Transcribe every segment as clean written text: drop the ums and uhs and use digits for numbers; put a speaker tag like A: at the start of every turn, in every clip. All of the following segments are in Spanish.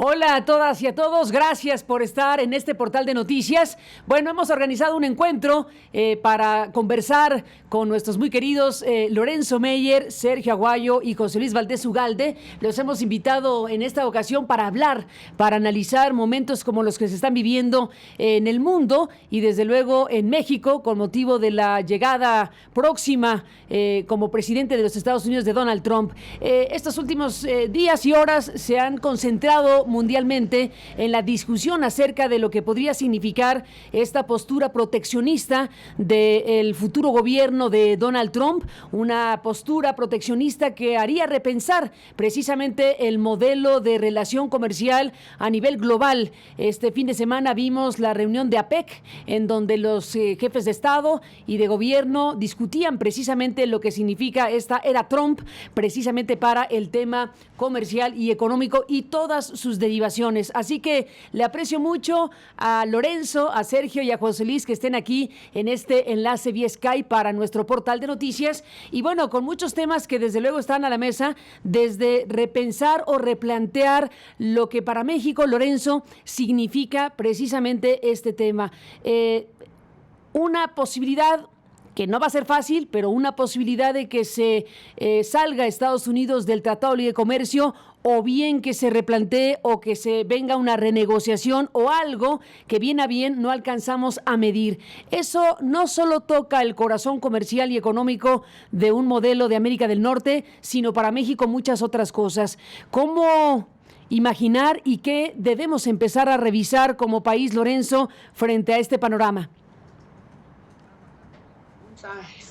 A: Hola a todas y a todos, gracias por estar en este portal de noticias. Bueno, hemos organizado un encuentro para conversar con nuestros muy queridos Lorenzo Meyer, Sergio Aguayo y José Luis Valdés Ugalde. Los hemos invitado en esta ocasión para hablar, para analizar momentos como los que se están viviendo en el mundo y desde luego en México con motivo de la llegada próxima como presidente de los Estados Unidos de Donald Trump. Estos últimos días y horas se han concentrado mundialmente en la discusión acerca de lo que podría significar esta postura proteccionista del futuro gobierno de Donald Trump, una postura proteccionista que haría repensar precisamente el modelo de relación comercial a nivel global. Este fin de semana vimos la reunión de APEC, en donde los jefes de Estado y de gobierno discutían precisamente lo que significa esta era Trump, precisamente para el tema comercial y económico y todas sus derivaciones. Así que le aprecio mucho a Lorenzo, a Sergio y a José Luis que estén aquí en este enlace vía Skype para nuestro portal de noticias. Y bueno, con muchos temas que desde luego están a la mesa, desde repensar o replantear lo que para México, Lorenzo, significa precisamente este tema. Una posibilidad que no va a ser fácil, pero una posibilidad de que se salga Estados Unidos del Tratado de Libre Comercio, o bien que se replantee o que se venga una renegociación o algo que bien a bien no alcanzamos a medir. Eso no solo toca el corazón comercial y económico de un modelo de América del Norte, sino para México muchas otras cosas. ¿Cómo imaginar y qué debemos empezar a revisar como país, Lorenzo, frente a este panorama?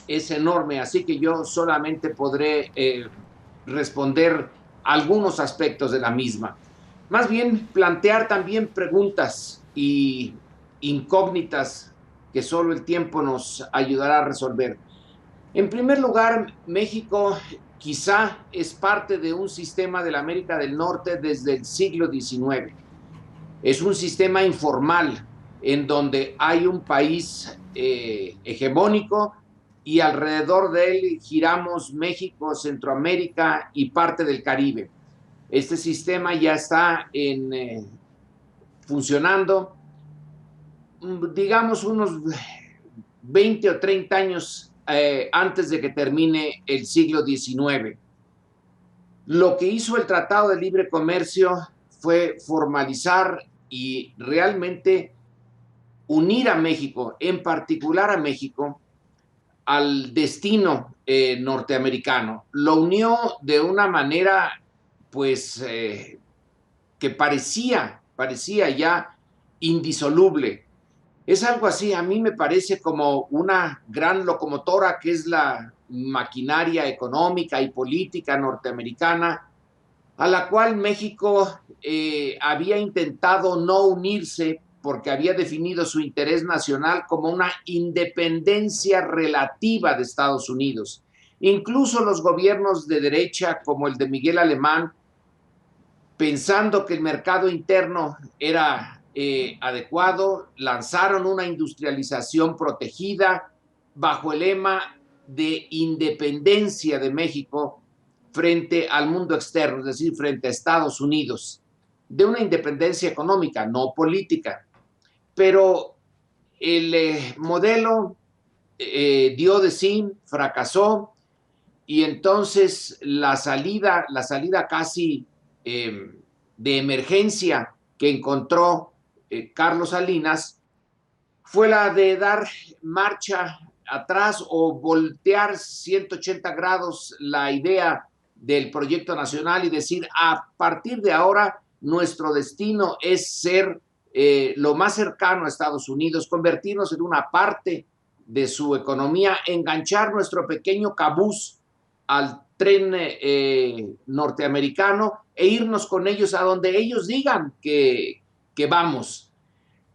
B: Es enorme, así que yo solamente podré responder algunos aspectos de la misma. Más bien, plantear también preguntas y incógnitas que solo el tiempo nos ayudará a resolver. En primer lugar, México quizá es parte de un sistema de la América del Norte desde el siglo XIX. Es un sistema informal en donde hay un país hegemónico y alrededor de él giramos México, Centroamérica y parte del Caribe. Este sistema ya está funcionando, digamos, unos 20 o 30 años antes de que termine el siglo XIX. Lo que hizo el Tratado de Libre Comercio fue formalizar y realmente unir a México, en particular a México, al destino norteamericano. Lo unió de una manera, pues, que parecía ya indisoluble. Es algo así, a mí me parece como una gran locomotora que es la maquinaria económica y política norteamericana, a la cual México había intentado no unirse porque había definido su interés nacional como una independencia relativa de Estados Unidos. Incluso los gobiernos de derecha, como el de Miguel Alemán, pensando que el mercado interno era adecuado, lanzaron una industrialización protegida bajo el lema de independencia de México frente al mundo externo, es decir, frente a Estados Unidos, de una independencia económica, no política. Pero el modelo dio de sí, fracasó, y entonces la salida casi de emergencia que encontró Carlos Salinas fue la de dar marcha atrás o voltear 180 grados la idea del proyecto nacional y decir, a partir de ahora nuestro destino es ser lo más cercano a Estados Unidos, convertirnos en una parte de su economía, enganchar nuestro pequeño cabús al tren norteamericano e irnos con ellos a donde ellos digan que vamos.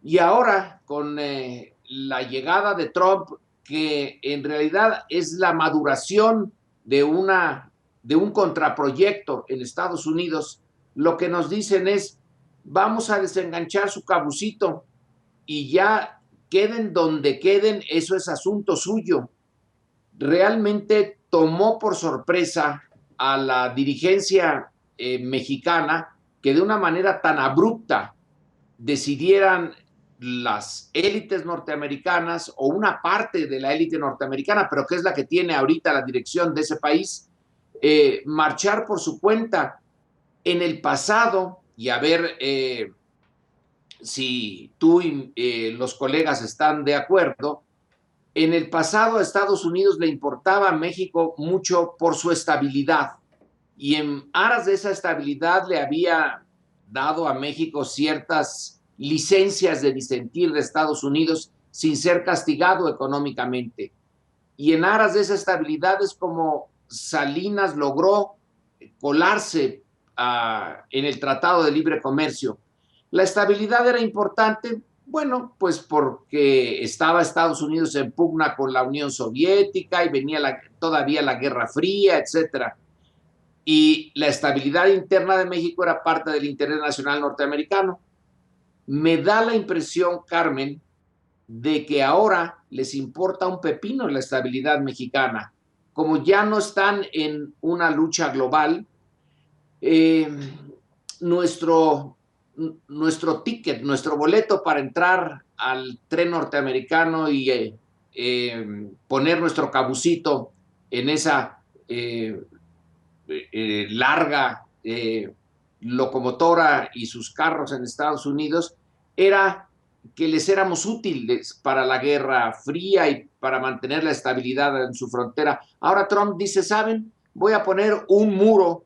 B: Y ahora, con la llegada de Trump, que en realidad es la maduración de un contraproyecto en Estados Unidos, lo que nos dicen es, vamos a desenganchar su cabucito y ya queden donde queden, eso es asunto suyo. Realmente tomó por sorpresa a la dirigencia mexicana que de una manera tan abrupta decidieran las élites norteamericanas o una parte de la élite norteamericana, pero que es la que tiene ahorita la dirección de ese país, marchar por su cuenta en el pasado y a ver si tú y los colegas están de acuerdo. En el pasado a Estados Unidos le importaba a México mucho por su estabilidad y en aras de esa estabilidad le había dado a México ciertas licencias de disentir de Estados Unidos sin ser castigado económicamente. Y en aras de esa estabilidad es como Salinas logró colarse en el Tratado de Libre Comercio. La estabilidad era importante, bueno, pues porque estaba Estados Unidos en pugna con la Unión Soviética y venía todavía la Guerra Fría, etcétera. Y la estabilidad interna de México era parte del interés nacional norteamericano. Me da la impresión, Carmen, de que ahora les importa un pepino la estabilidad mexicana. Como ya no están en una lucha global, eh, nuestro, nuestro ticket, nuestro boleto para entrar al tren norteamericano y poner nuestro cabucito en esa larga locomotora y sus carros en Estados Unidos, era que les éramos útiles para la Guerra Fría y para mantener la estabilidad en su frontera. Ahora Trump dice, ¿saben? Voy a poner un muro,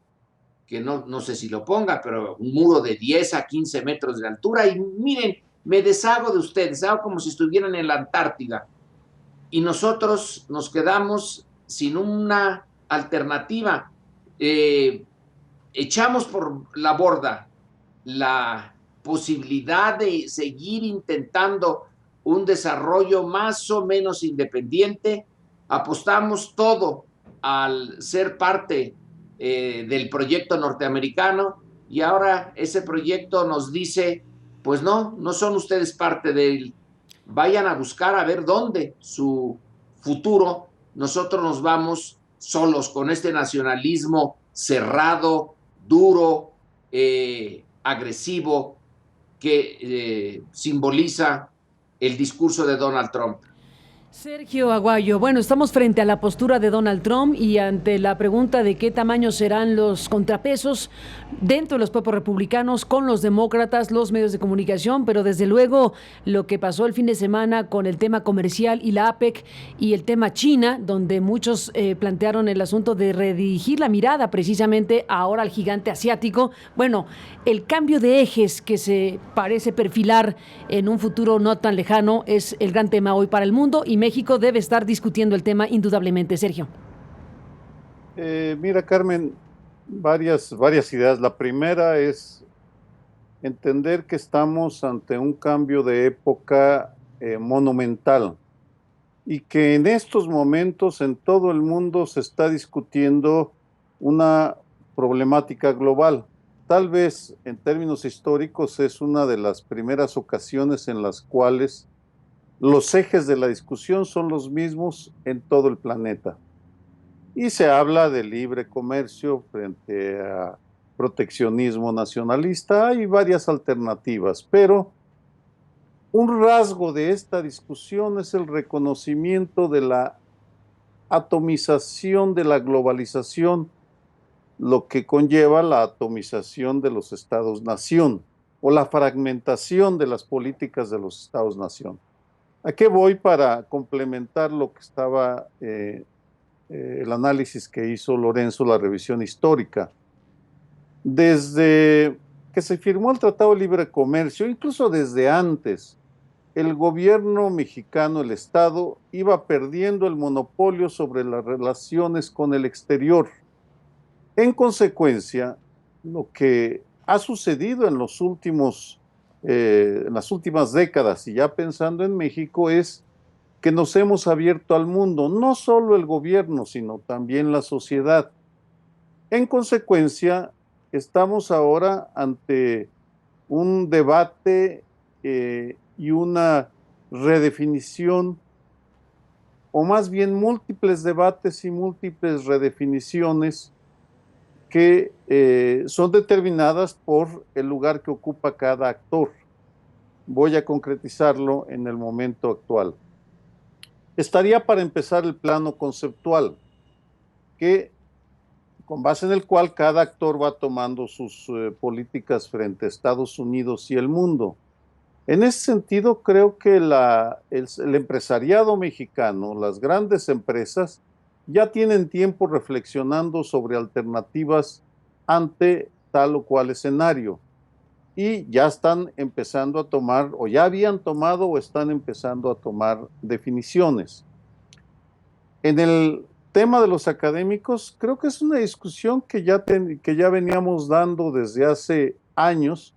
B: que no sé si lo ponga, pero un muro de 10 a 15 metros de altura y miren, me deshago de ustedes, hago como si estuvieran en la Antártida. Y nosotros nos quedamos sin una alternativa. Echamos por la borda la posibilidad de seguir intentando un desarrollo más o menos independiente, apostamos todo al ser parte del proyecto norteamericano y ahora ese proyecto nos dice, pues no son ustedes parte de él, vayan a buscar a ver dónde su futuro, nosotros nos vamos solos con este nacionalismo cerrado, duro, agresivo, que simboliza el discurso de Donald Trump.
A: Sergio Aguayo, bueno, estamos frente a la postura de Donald Trump y ante la pregunta de qué tamaño serán los contrapesos dentro de los propios republicanos con los demócratas, los medios de comunicación, pero desde luego lo que pasó el fin de semana con el tema comercial y la APEC y el tema China, donde muchos plantearon el asunto de redirigir la mirada precisamente ahora al gigante asiático. Bueno, el cambio de ejes que se parece perfilar en un futuro no tan lejano es el gran tema hoy para el mundo y México debe estar discutiendo el tema indudablemente. Sergio.
C: Mira, Carmen, varias ideas. La primera es entender que estamos ante un cambio de época monumental y que en estos momentos en todo el mundo se está discutiendo una problemática global. Tal vez en términos históricos es una de las primeras ocasiones en las cuales los ejes de la discusión son los mismos en todo el planeta. Y se habla de libre comercio frente a proteccionismo nacionalista. Hay varias alternativas, pero un rasgo de esta discusión es el reconocimiento de la atomización de la globalización, lo que conlleva la atomización de los estados-nación o la fragmentación de las políticas de los estados-nación. ¿A qué voy para complementar lo que estaba el análisis que hizo Lorenzo, la revisión histórica? Desde que se firmó el Tratado de Libre Comercio, incluso desde antes, el gobierno mexicano, el Estado, iba perdiendo el monopolio sobre las relaciones con el exterior. En consecuencia, lo que ha sucedido en los últimos en las últimas décadas y ya pensando en México es que nos hemos abierto al mundo, no solo el gobierno, sino también la sociedad. En consecuencia, estamos ahora ante un debate y una redefinición, o más bien múltiples debates y múltiples redefiniciones que son determinadas por el lugar que ocupa cada actor. Voy a concretizarlo en el momento actual. Estaría para empezar el plano conceptual, con base en el cual cada actor va tomando sus políticas frente a Estados Unidos y el mundo. En ese sentido, creo que el empresariado mexicano, las grandes empresas, ya tienen tiempo reflexionando sobre alternativas ante tal o cual escenario y ya están empezando a tomar, o ya habían tomado o están empezando a tomar definiciones. En el tema de los académicos, creo que es una discusión que ya veníamos dando desde hace años,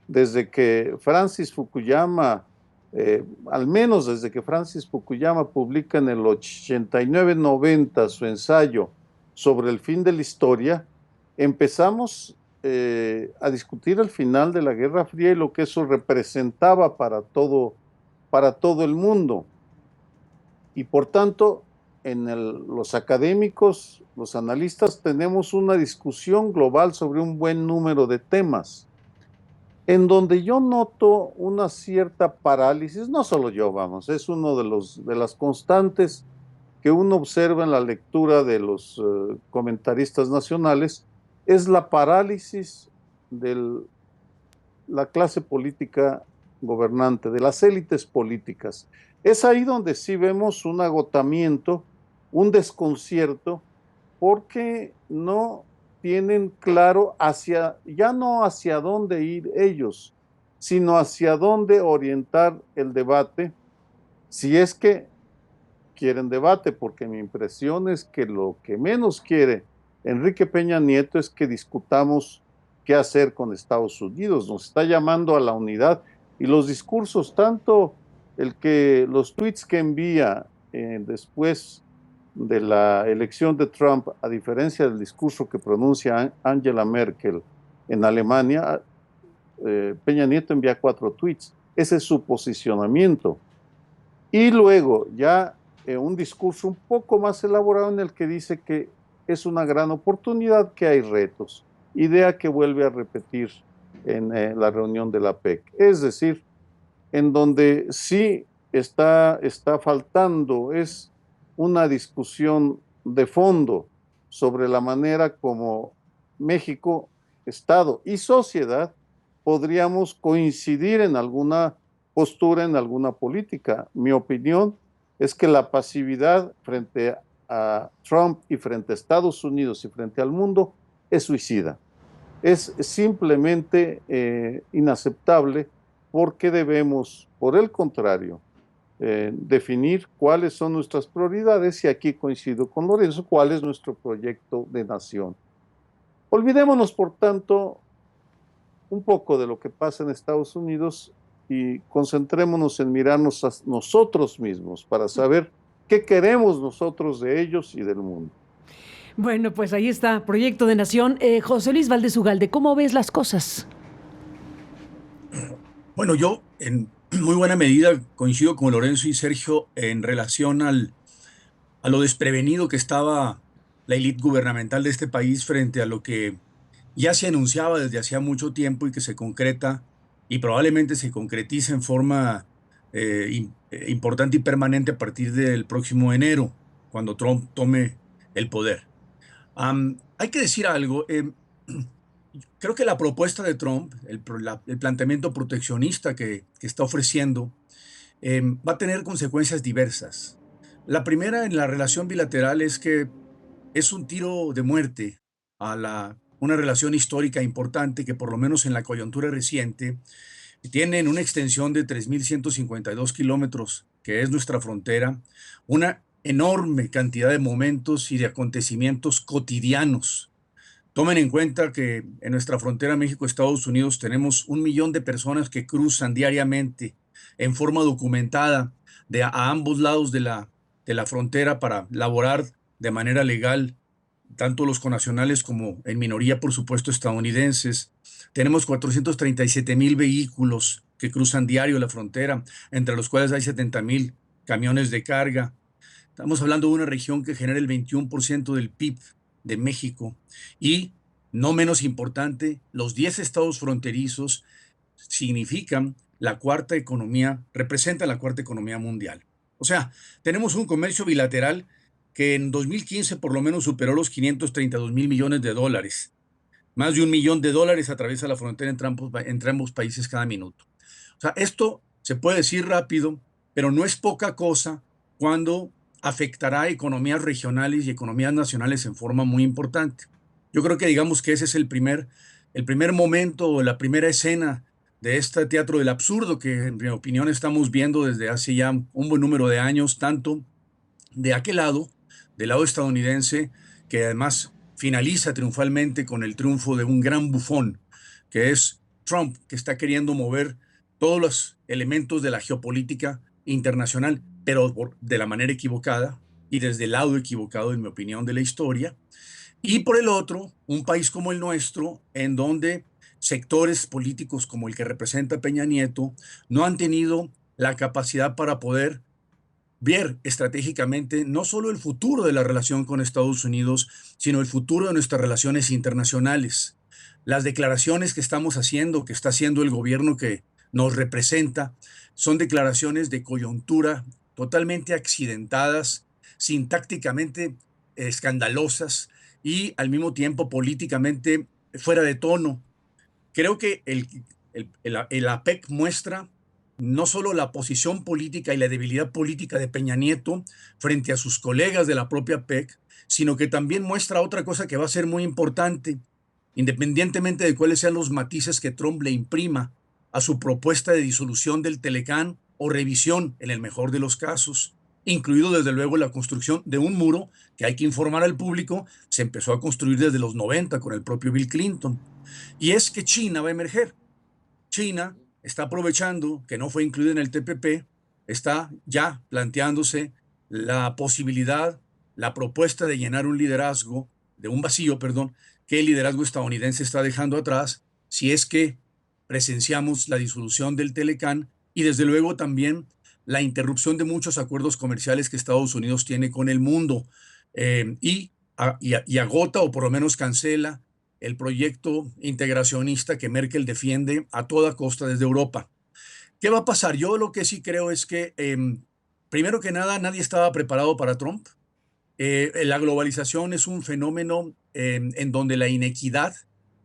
C: desde que Francis Fukuyama, al menos desde que Francis Fukuyama publica en el 89-90 su ensayo sobre el fin de la historia, empezamos a discutir el final de la Guerra Fría y lo que eso representaba para todo el mundo. Y por tanto, los académicos, los analistas, tenemos una discusión global sobre un buen número de temas, en donde yo noto una cierta parálisis, no solo yo, vamos, es uno de las constantes que uno observa en la lectura de los comentaristas nacionales, es la parálisis de la clase política gobernante, de las élites políticas. Es ahí donde sí vemos un agotamiento, un desconcierto, porque no tienen claro ya no hacia dónde ir ellos, sino hacia dónde orientar el debate, si es que quieren debate, porque mi impresión es que lo que menos quiere Enrique Peña Nieto es que discutamos qué hacer con Estados Unidos. Nos está llamando a la unidad y los discursos, tanto los tweets que envía después de la elección de Trump, a diferencia del discurso que pronuncia Angela Merkel en Alemania, Peña Nieto envía 4 tweets. Ese es su posicionamiento. Y luego ya un discurso un poco más elaborado en el que dice que es una gran oportunidad, que hay retos. Idea que vuelve a repetir en la reunión de la PEC. Es decir, en donde sí está faltando es una discusión de fondo sobre la manera como México, Estado y sociedad podríamos coincidir en alguna postura, en alguna política. Mi opinión es que la pasividad frente a Trump y frente a Estados Unidos y frente al mundo es suicida. Es simplemente inaceptable, porque debemos, por el contrario, definir cuáles son nuestras prioridades, y aquí coincido con Lorenzo, cuál es nuestro proyecto de nación. Olvidémonos, por tanto, un poco de lo que pasa en Estados Unidos y concentrémonos en mirarnos a nosotros mismos para saber qué queremos nosotros de ellos y del mundo.
A: Bueno, pues ahí está, Proyecto de Nación. José Luis Valdés Ugalde, ¿cómo ves las cosas?
D: Bueno, yo en muy buena medida coincido con Lorenzo y Sergio en relación a lo desprevenido que estaba la élite gubernamental de este país frente a lo que ya se anunciaba desde hacía mucho tiempo y que se concreta y probablemente se concretiza en forma importante y permanente a partir del próximo enero, cuando Trump tome el poder. Hay que decir algo. Creo que la propuesta de Trump, el planteamiento proteccionista que está ofreciendo, va a tener consecuencias diversas. La primera en la relación bilateral es que es un tiro de muerte a una relación histórica importante que, por lo menos en la coyuntura reciente, tienen una extensión de 3.152 kilómetros, que es nuestra frontera, una enorme cantidad de momentos y de acontecimientos cotidianos. Tomen en cuenta que en nuestra frontera México-Estados Unidos tenemos 1 millón de personas que cruzan diariamente en forma documentada a ambos lados de la frontera para laborar de manera legal, tanto los connacionales como en minoría, por supuesto, estadounidenses. Tenemos 437,000 vehículos que cruzan diario la frontera, entre los cuales hay 70,000 camiones de carga. Estamos hablando de una región que genera el 21% del PIB de México y no menos importante, los 10 estados fronterizos significan la cuarta economía, representan la cuarta economía mundial. O sea, tenemos un comercio bilateral que en 2015 por lo menos superó los 532 mil millones de dólares. Más de $1 millón atraviesa la frontera entre ambos países cada minuto. O sea, esto se puede decir rápido, pero no es poca cosa cuando afectará a economías regionales y economías nacionales en forma muy importante. Yo creo que digamos que ese es el primer momento o la primera escena de este teatro del absurdo que, en mi opinión, estamos viendo desde hace ya un buen número de años, tanto de aquel lado, del lado estadounidense, que además finaliza triunfalmente con el triunfo de un gran bufón, que es Trump, que está queriendo mover todos los elementos de la geopolítica internacional, pero de la manera equivocada y desde el lado equivocado, en mi opinión, de la historia. Y por el otro, un país como el nuestro, en donde sectores políticos como el que representa Peña Nieto no han tenido la capacidad para poder ver estratégicamente no solo el futuro de la relación con Estados Unidos, sino el futuro de nuestras relaciones internacionales. Las declaraciones que estamos haciendo, que está haciendo el gobierno que nos representa, son declaraciones de coyuntura totalmente accidentadas, sintácticamente escandalosas y al mismo tiempo políticamente fuera de tono. Creo que el APEC muestra no solo la posición política y la debilidad política de Peña Nieto frente a sus colegas de la propia APEC, sino que también muestra otra cosa que va a ser muy importante, independientemente de cuáles sean los matices que Trump le imprima a su propuesta de disolución del Telecán o revisión en el mejor de los casos, incluido desde luego la construcción de un muro que hay que informar al público, se empezó a construir desde los 90 con el propio Bill Clinton. Y es que China va a emerger. China está aprovechando que no fue incluido en el TPP, está ya planteándose la posibilidad, la propuesta de llenar un liderazgo, de un vacío, perdón, que el liderazgo estadounidense está dejando atrás, si es que presenciamos la disolución del Telecán y desde luego también la interrupción de muchos acuerdos comerciales que Estados Unidos tiene con el mundo y agota o por lo menos cancela el proyecto integracionista que Merkel defiende a toda costa desde Europa. ¿Qué va a pasar? Yo lo que sí creo es que, primero que nada, nadie estaba preparado para Trump. La globalización es un fenómeno en donde la inequidad,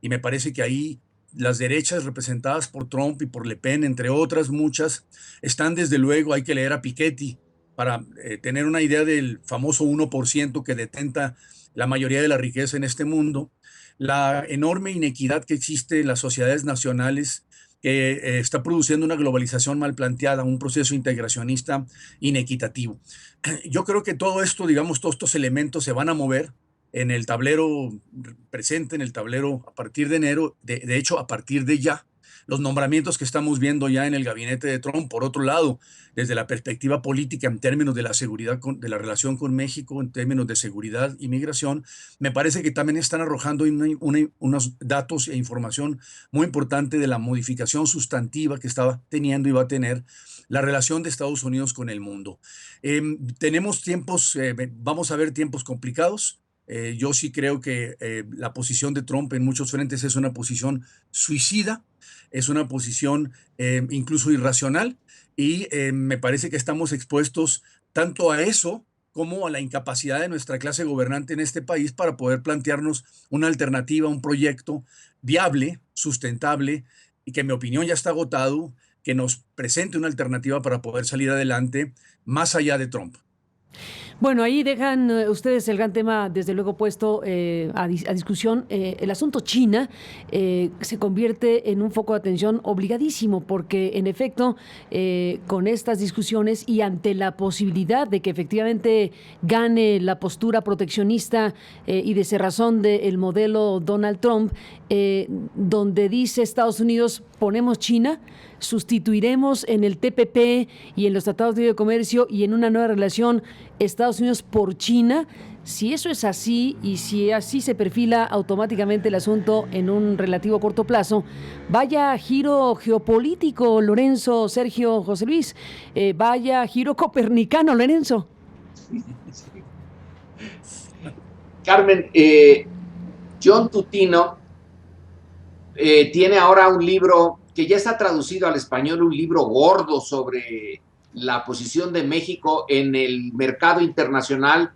D: y me parece que ahí las derechas representadas por Trump y por Le Pen, entre otras muchas, están desde luego, hay que leer a Piketty para tener una idea del famoso 1% que detenta la mayoría de la riqueza en este mundo, la enorme inequidad que existe en las sociedades nacionales que está produciendo una globalización mal planteada, un proceso integracionista inequitativo. Yo creo que todo esto, digamos, todos estos elementos se van a mover en el tablero presente, en el tablero a partir de enero, de hecho, a partir de ya. Los nombramientos que estamos viendo ya en el gabinete de Trump, por otro lado, desde la perspectiva política en términos de la seguridad, de la relación con México, en términos de seguridad y migración, me parece que también están arrojando unos datos e información muy importante de la modificación sustantiva que estaba teniendo y va a tener la relación de Estados Unidos con el mundo. Tenemos tiempos, vamos a ver tiempos complicados. Yo sí creo que la posición de Trump en muchos frentes es una posición suicida, es una posición incluso irracional y me parece que estamos expuestos tanto a eso como a la incapacidad de nuestra clase gobernante en este país para poder plantearnos una alternativa, un proyecto viable, sustentable y que en mi opinión ya está agotado, que nos presente una alternativa para poder salir adelante más allá de Trump.
A: Bueno, ahí dejan ustedes el gran tema, desde luego, puesto a discusión. El asunto China se convierte en un foco de atención obligadísimo, porque en efecto, con estas discusiones y ante la posibilidad de que efectivamente gane la postura proteccionista y de cerrazón del modelo Donald Trump, donde dice Estados Unidos, ponemos China, sustituiremos en el TPP y en los tratados de libre comercio y en una nueva relación Estados Unidos por China. Si eso es así y si así se perfila automáticamente el asunto en un relativo corto plazo, vaya giro geopolítico, Lorenzo, Sergio, José Luis, vaya giro copernicano, Lorenzo.
B: Carmen, John Tutino tiene ahora un libro que ya está traducido al español, un libro gordo sobre la posición de México en el mercado internacional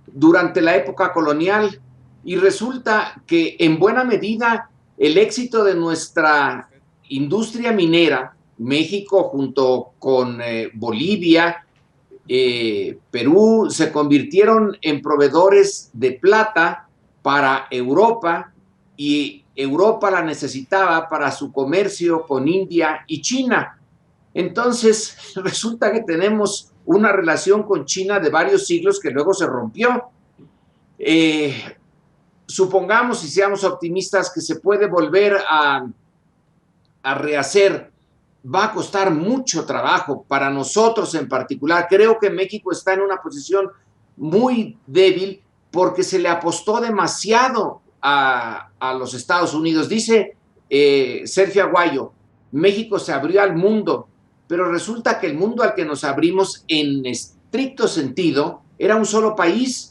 B: durante la época colonial. Y resulta que en buena medida el éxito de nuestra industria minera, México junto con Bolivia, Perú, se convirtieron en proveedores de plata para Europa, y Europa la necesitaba para su comercio con India y China. Entonces, resulta que tenemos una relación con China de varios siglos que luego se rompió. Eh, Supongamos y seamos optimistas que se puede volver a rehacer. Va a costar mucho trabajo para nosotros en particular. Creo que México está en una posición muy débil porque se le apostó demasiado a los Estados Unidos. Dice Sergio Aguayo, México se abrió al mundo, pero resulta que el mundo al que nos abrimos en estricto sentido era un solo país.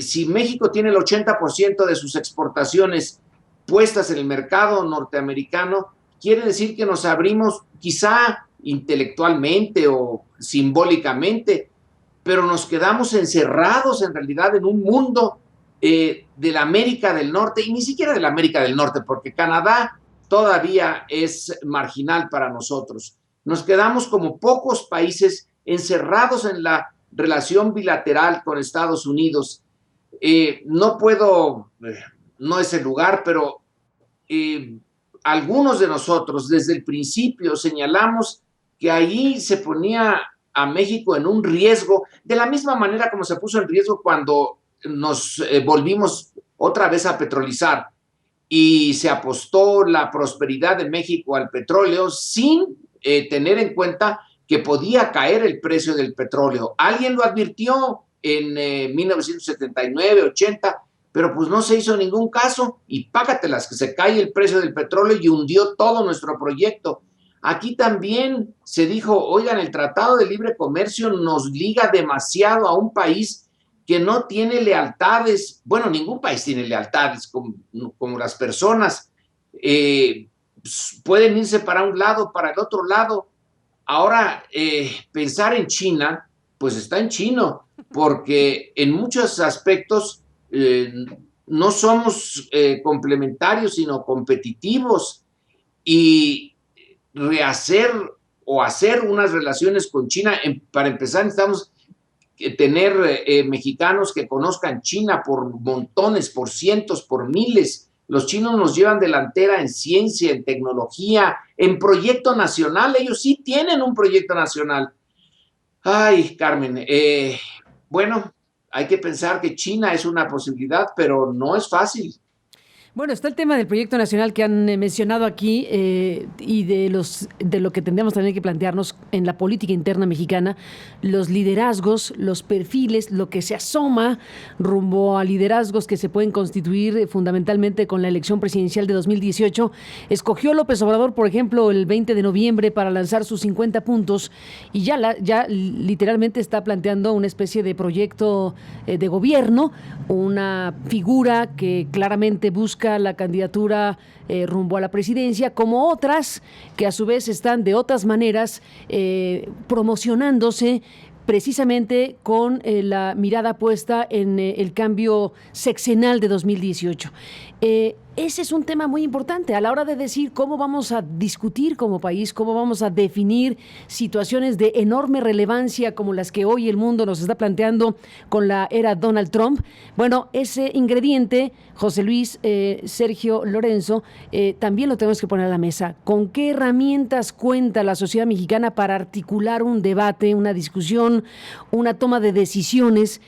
B: Si México tiene el 80% de sus exportaciones puestas en el mercado norteamericano, quiere decir que nos abrimos quizá intelectualmente o simbólicamente, pero nos quedamos encerrados en realidad en un mundo de la América del Norte, y ni siquiera de la América del Norte, porque Canadá todavía es marginal para nosotros. Nos quedamos como pocos países encerrados en la relación bilateral con Estados Unidos. No puedo, no es el lugar, pero algunos de nosotros desde el principio señalamos que ahí se ponía a México en un riesgo, de la misma manera como se puso en riesgo cuando nos volvimos otra vez a petrolizar y se apostó la prosperidad de México al petróleo sin tener en cuenta que podía caer el precio del petróleo. Alguien lo advirtió en 1979, 80, pero pues no se hizo ningún caso, y págatelas que se cae el precio del petróleo y hundió todo nuestro proyecto. Aquí también se dijo, oigan, el Tratado de Libre Comercio nos liga demasiado a un país que no tiene lealtades. Bueno, ningún país tiene lealtades como las personas. Pueden irse para un lado, para el otro lado. Ahora, pensar en China, pues está en chino, porque en muchos aspectos no somos complementarios, sino competitivos, y rehacer o hacer unas relaciones con China, para empezar necesitamos tener mexicanos que conozcan China por montones, por cientos, por miles. Los chinos nos llevan delantera en ciencia, en tecnología, en proyecto nacional. Ellos sí tienen un proyecto nacional. Ay, Carmen, bueno, hay que pensar que China es una posibilidad, pero no es fácil.
A: Bueno, está el tema del proyecto nacional que han mencionado aquí y de lo que tendríamos también que plantearnos en la política interna mexicana, los liderazgos, los perfiles, lo que se asoma rumbo a liderazgos que se pueden constituir fundamentalmente con la elección presidencial de 2018. Escogió López Obrador, por ejemplo, el 20 de noviembre para lanzar sus 50 puntos y ya literalmente está planteando una especie de proyecto de gobierno, una figura que claramente busca la candidatura rumbo a la presidencia, como otras que a su vez están de otras maneras promocionándose precisamente con la mirada puesta en el cambio sexenal de 2018. Ese es un tema muy importante a la hora de decir cómo vamos a discutir como país, cómo vamos a definir situaciones de enorme relevancia como las que hoy el mundo nos está planteando con la era Donald Trump. Bueno, ese ingrediente, José Luis, Sergio, Lorenzo, también lo tenemos que poner a la mesa. ¿Con qué herramientas cuenta la sociedad mexicana para articular un debate, una discusión, una toma de decisiones,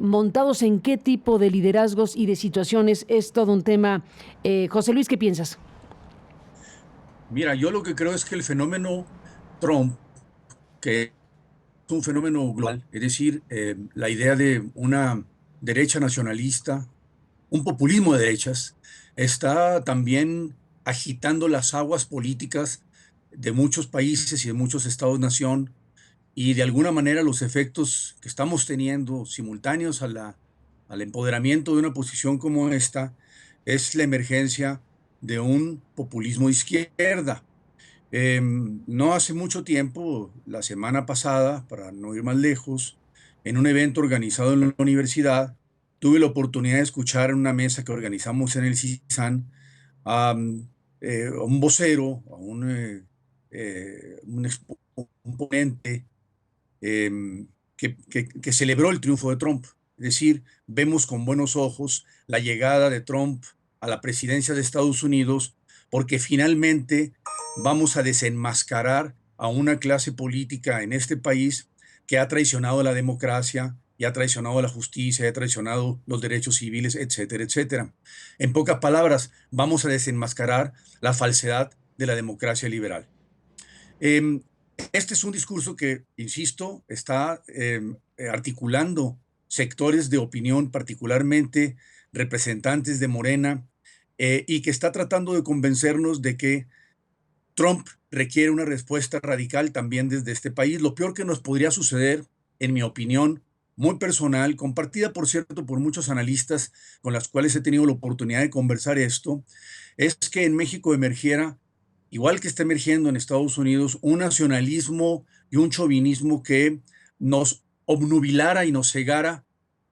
A: montados en qué tipo de liderazgos y de situaciones? Es todo un tema. José Luis, ¿qué piensas?
D: Mira, yo lo que creo es que el fenómeno Trump, que es un fenómeno global, es decir, la idea de una derecha nacionalista, un populismo de derechas, está también agitando las aguas políticas de muchos países y de muchos estados-nación, y de alguna manera los efectos que estamos teniendo simultáneos al empoderamiento de una posición como esta es la emergencia de un populismo de izquierda. No hace mucho tiempo, la semana pasada, para no ir más lejos, en un evento organizado en la universidad, tuve la oportunidad de escuchar en una mesa que organizamos en el CISAN a un vocero, un ponente que celebró el triunfo de Trump. Es decir, vemos con buenos ojos la llegada de Trump a la presidencia de Estados Unidos, porque finalmente vamos a desenmascarar a una clase política en este país que ha traicionado la democracia y ha traicionado la justicia, y ha traicionado los derechos civiles, etcétera, etcétera. En pocas palabras, vamos a desenmascarar la falsedad de la democracia liberal. Este es un discurso que, insisto, está articulando sectores de opinión, particularmente representantes de Morena, y que está tratando de convencernos de que Trump requiere una respuesta radical también desde este país. Lo peor que nos podría suceder, en mi opinión, muy personal, compartida, por cierto, por muchos analistas con los cuales he tenido la oportunidad de conversar esto, es que en México emergiera, igual que está emergiendo en Estados Unidos, un nacionalismo y un chauvinismo que nos obnubilara y nos cegara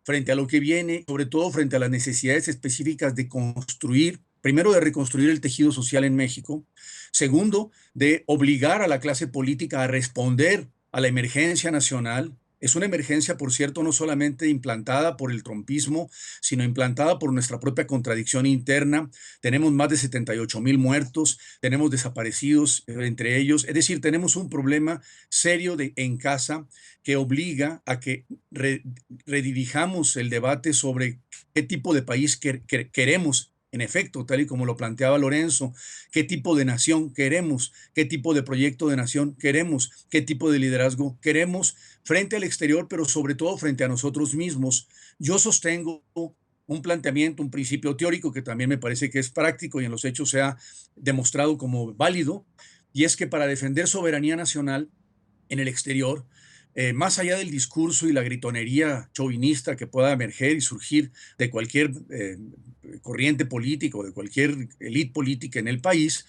D: frente a lo que viene, sobre todo frente a las necesidades específicas de construir, primero, de reconstruir el tejido social en México, segundo, de obligar a la clase política a responder a la emergencia nacional. Es una emergencia, por cierto, no solamente implantada por el trumpismo, sino implantada por nuestra propia contradicción interna. Tenemos más de 78,000 muertos, tenemos desaparecidos entre ellos. Es decir, tenemos un problema serio en casa que obliga a que redirijamos el debate sobre qué tipo de país queremos. En efecto, tal y como lo planteaba Lorenzo, ¿qué tipo de nación queremos? ¿Qué tipo de proyecto de nación queremos? ¿Qué tipo de liderazgo queremos frente al exterior, pero sobre todo frente a nosotros mismos? Yo sostengo un planteamiento, un principio teórico que también me parece que es práctico y en los hechos se ha demostrado como válido, y es que para defender soberanía nacional en el exterior, más allá del discurso y la gritonería chauvinista que pueda emerger y surgir de cualquier corriente política o de cualquier élite política en el país,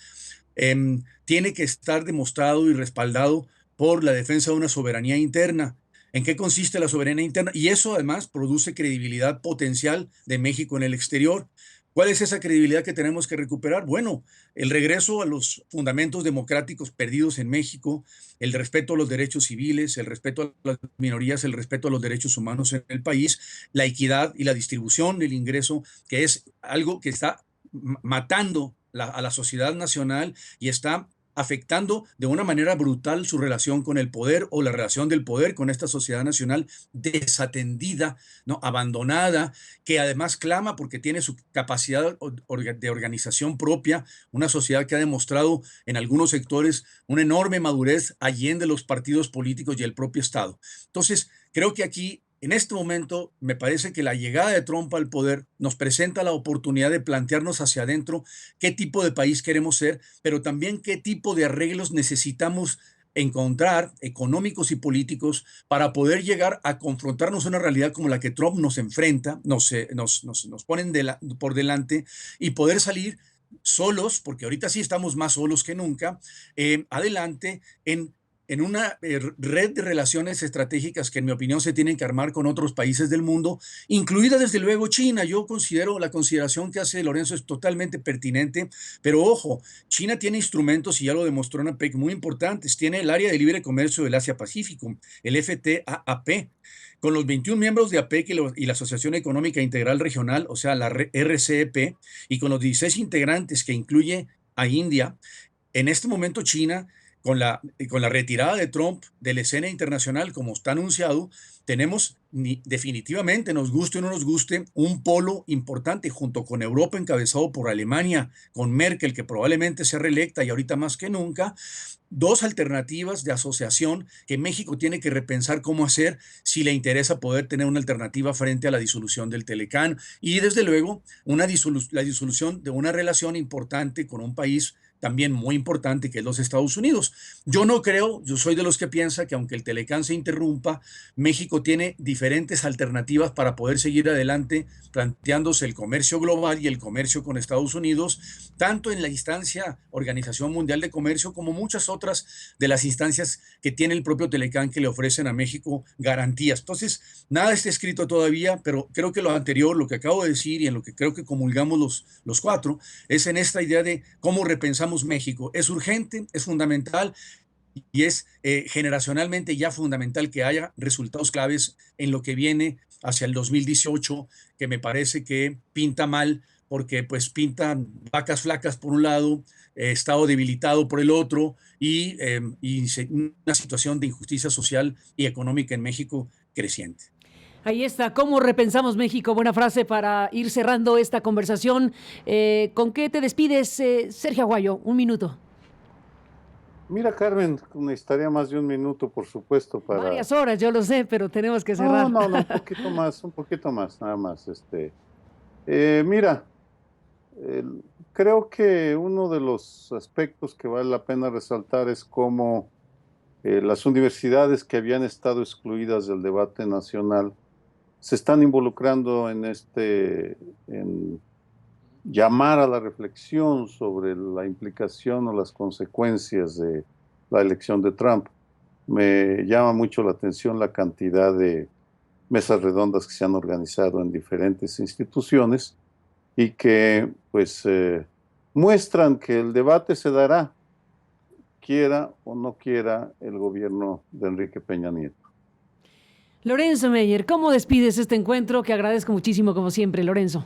D: tiene que estar demostrado y respaldado por la defensa de una soberanía interna. ¿En qué consiste la soberanía interna? Y eso además produce credibilidad potencial de México en el exterior. ¿Cuál es esa credibilidad que tenemos que recuperar? Bueno, el regreso a los fundamentos democráticos perdidos en México, el respeto a los derechos civiles, el respeto a las minorías, el respeto a los derechos humanos en el país, la equidad y la distribución del ingreso, que es algo que está matando a la sociedad nacional y está afectando de una manera brutal su relación con el poder o la relación del poder con esta sociedad nacional desatendida, ¿no? Abandonada, que además clama porque tiene su capacidad de organización propia, una sociedad que ha demostrado en algunos sectores una enorme madurez allende los partidos políticos y el propio Estado. Entonces, creo que aquí, en este momento, me parece que la llegada de Trump al poder nos presenta la oportunidad de plantearnos hacia adentro qué tipo de país queremos ser, pero también qué tipo de arreglos necesitamos encontrar, económicos y políticos, para poder llegar a confrontarnos a una realidad como la que Trump nos enfrenta, nos ponen por delante, y poder salir solos, porque ahorita sí estamos más solos que nunca, adelante en una red de relaciones estratégicas que, en mi opinión, se tienen que armar con otros países del mundo, incluida desde luego China. Yo considero la consideración que hace Lorenzo es totalmente pertinente, pero ojo, China tiene instrumentos, y ya lo demostró en APEC, muy importantes. Tiene el área de libre comercio del Asia-Pacífico, el FTAAP, con los 21 miembros de APEC y la Asociación Económica Integral Regional, o sea, la RCEP, y con los 16 integrantes que incluye a India. En este momento China, con la retirada de Trump de la escena internacional, como está anunciado, tenemos definitivamente, nos guste o no nos guste, un polo importante junto con Europa, encabezado por Alemania, con Merkel, que probablemente sea reelecta y ahorita más que nunca, dos alternativas de asociación que México tiene que repensar cómo hacer si le interesa poder tener una alternativa frente a la disolución del Telecán, y desde luego la disolución de una relación importante con un país también muy importante, que es los Estados Unidos. Yo no creo, yo soy de los que piensa que aunque el Telecán se interrumpa, México tiene diferentes alternativas para poder seguir adelante planteándose el comercio global y el comercio con Estados Unidos, tanto en la instancia Organización Mundial de Comercio como muchas otras de las instancias que tiene el propio Telecán, que le ofrecen a México garantías. Entonces, nada está escrito todavía, pero creo que lo anterior, lo que acabo de decir y en lo que creo que comulgamos los cuatro, es en esta idea de cómo repensamos México. Es urgente, es fundamental y es generacionalmente ya fundamental que haya resultados claves en lo que viene hacia el 2018, que me parece que pinta mal, porque pues pintan vacas flacas por un lado, Estado debilitado por el otro y una situación de injusticia social y económica en México creciente.
A: Ahí está, ¿cómo repensamos México? Buena frase para ir cerrando esta conversación. ¿Con qué te despides, Sergio Aguayo? Un minuto.
C: Mira, Carmen, necesitaría más de un minuto, por supuesto, para...
A: Varias horas, yo lo sé, pero tenemos que cerrar.
C: No, un poquito más, nada más. Mira, creo que uno de los aspectos que vale la pena resaltar es cómo las universidades que habían estado excluidas del debate nacional se están involucrando en llamar a la reflexión sobre la implicación o las consecuencias de la elección de Trump. Me llama mucho la atención la cantidad de mesas redondas que se han organizado en diferentes instituciones y que pues muestran que el debate se dará, quiera o no quiera el gobierno de Enrique Peña Nieto.
A: Lorenzo Meyer, ¿cómo despides este encuentro? Que agradezco muchísimo, como siempre, Lorenzo.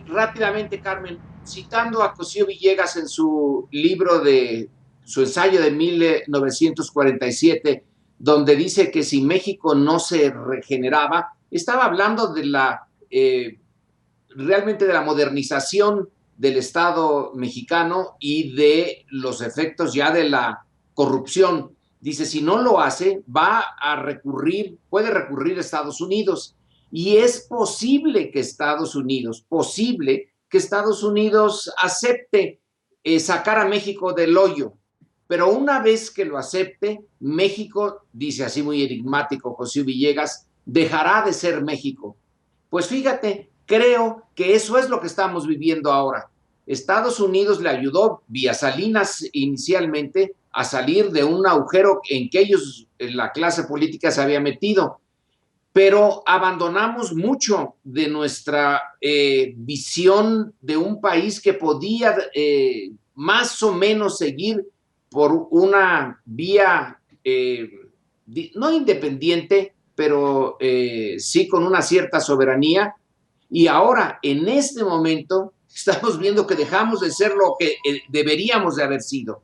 B: Rápidamente, Carmen, citando a Cosío Villegas en su libro su ensayo de 1947, donde dice que si México no se regeneraba, estaba hablando de realmente de la modernización del Estado mexicano y de los efectos ya de la corrupción. Dice, si no lo hace, puede recurrir a Estados Unidos. Y es posible que Estados Unidos acepte sacar a México del hoyo. Pero una vez que lo acepte, México, dice así muy enigmático Cosío Villegas, dejará de ser México. Pues fíjate, creo que eso es lo que estamos viviendo ahora. Estados Unidos le ayudó vía Salinas inicialmente a salir de un agujero en que la clase política se había metido, pero abandonamos mucho de nuestra visión de un país que podía más o menos seguir por una vía no independiente, pero sí con una cierta soberanía. Y ahora, en este momento, estamos viendo que dejamos de ser lo que deberíamos de haber sido.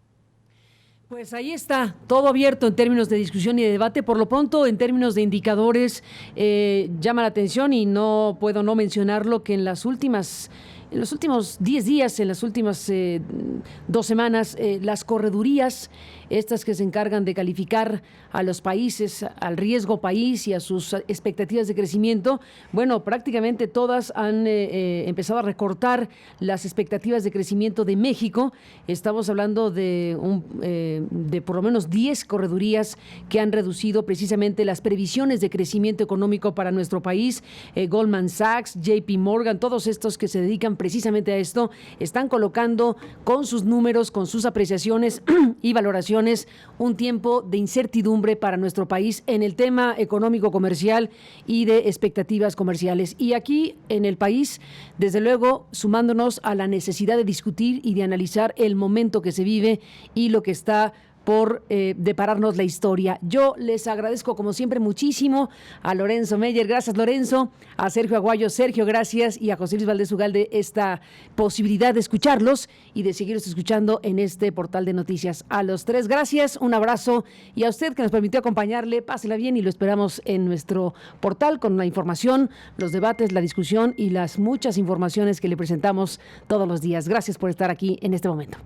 A: Pues ahí está, todo abierto en términos de discusión y de debate. Por lo pronto, en términos de indicadores, llama la atención y no puedo no mencionarlo que en los últimos 10 días, en las últimas 2 semanas, las corredurías, estas que se encargan de calificar a los países, al riesgo país y a sus expectativas de crecimiento, bueno, prácticamente todas han empezado a recortar las expectativas de crecimiento de México. Estamos hablando de por lo menos 10 corredurías que han reducido precisamente las previsiones de crecimiento económico para nuestro país. Goldman Sachs, JP Morgan, todos estos que se dedican precisamente a esto, están colocando con sus números, con sus apreciaciones y valoraciones, un tiempo de incertidumbre para nuestro país en el tema económico comercial y de expectativas comerciales. Y aquí en el país, desde luego, sumándonos a la necesidad de discutir y de analizar el momento que se vive y lo que está por depararnos la historia. Yo les agradezco como siempre muchísimo a Lorenzo Meyer, gracias Lorenzo, a Sergio Aguayo, Sergio, gracias, y a José Luis Valdés Ugalde esta posibilidad de escucharlos y de seguirlos escuchando en este portal de noticias. A los tres, gracias, un abrazo, y a usted que nos permitió acompañarle, pásela bien y lo esperamos en nuestro portal con la información, los debates, la discusión y las muchas informaciones que le presentamos todos los días. Gracias por estar aquí en este momento.